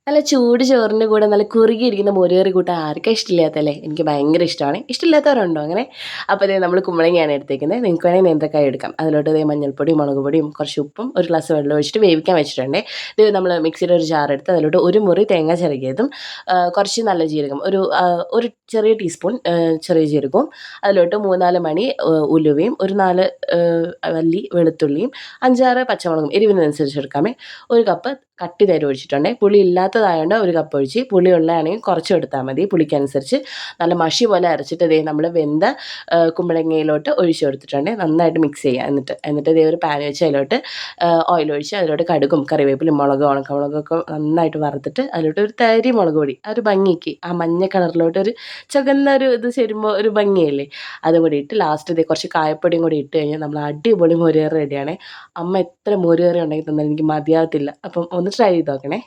നല്ല ചൂട് ചോറിൻ്റെ കൂടെ നല്ല കുറുകിയിരിക്കുന്ന മോരുകറി കൂട്ടാൻ ആർക്കാ ഇഷ്ടമില്ലാത്തല്ലേ? എനിക്ക് ഭയങ്കര ഇഷ്ടമാണ്. ഇഷ്ടമില്ലാത്തവരുണ്ടോ അങ്ങനെ? അപ്പോൾ ദേ നമ്മൾ കുമ്പളങ്ങയാണ് എടുത്തേക്കുന്നത്. നിങ്ങൾക്ക് വേണമെങ്കിൽ നേന്ത്രക്കായ എടുക്കാം. അതിലോട്ട് ദേ മഞ്ഞൾപ്പൊടിയും മുളക് പൊടിയും കുറച്ച് ഉപ്പും ഒരു ഗ്ലാസ് വെള്ളം ഒഴിച്ചിട്ട് വേവിക്കാൻ വെച്ചിട്ടുണ്ട്. ഇത് നമ്മൾ മിക്സിയുടെ ഒരു ജാർ എടുത്ത് അതിലോട്ട് ഒരു മുറി തേങ്ങ ചിരകിയതും കുറച്ച് നല്ല ജീരകം ഒരു ചെറിയ ടീസ്പൂൺ ചെറിയ ജീരകവും അതിലോട്ട് 3-4 മണി ഉലുവയും ഒരു 4 അല്ലി വെളുത്തുള്ളിയും 5-6 പച്ചമുളകും എരിവിനനുസരിച്ച് എടുക്കാമേ. ഒരു കപ്പ് കട്ടി തൈര് ഒഴിച്ചിട്ടുണ്ട്. പുളി ഇല്ലാത്തതായതുകൊണ്ട് ഒരു കപ്പ് ഒഴിച്ച്, പുളി ഉള്ളതാണെങ്കിൽ കുറച്ച് എടുത്താൽ മതി പുളിക്കനുസരിച്ച്. നല്ല മഷി പോലെ അരച്ചിട്ട് ദേ നമ്മൾ വെന്ത കുമ്പളങ്ങയിലോട്ട് ഒഴിച്ച് കൊടുത്തിട്ടുണ്ട്. നന്നായിട്ട് മിക്സ് ചെയ്യുക. എന്നിട്ട് ദേ ഒരു പാൻ വെച്ച് അതിലോട്ട് ഓയിൽ ഒഴിച്ച് അതിലോട്ട് കടുകും കറിവേപ്പിലും മുളകും ഉണക്കമുളകൊക്കെ നന്നായിട്ട് വറുത്തിട്ട് അതിലോട്ട് ഒരു തരി മുളക് പൊടി ഒരു ഭംഗിക്ക് ആ മഞ്ഞ കളറിലോട്ട് ഒരു ചുവന്ന ഒരു ഇത് ചേരുമ്പോൾ ഒരു ഭംഗിയല്ലേ, അതും കൂടി ഇട്ട് ലാസ്റ്റ് ദേ കുറച്ച് കായപ്പൊടിയും കൂടി ഇട്ട് കഴിഞ്ഞാൽ നമ്മൾ അടിപൊളി മോരുകറി റെഡിയാണ്. അമ്മ എത്ര മോരുകറി ഉണ്ടെങ്കിൽ തന്നാലും എനിക്ക് മതിയാകത്തില്ല. അപ്പം ഒന്ന് ട്രൈ ചെയ്ത് നോക്കണേ.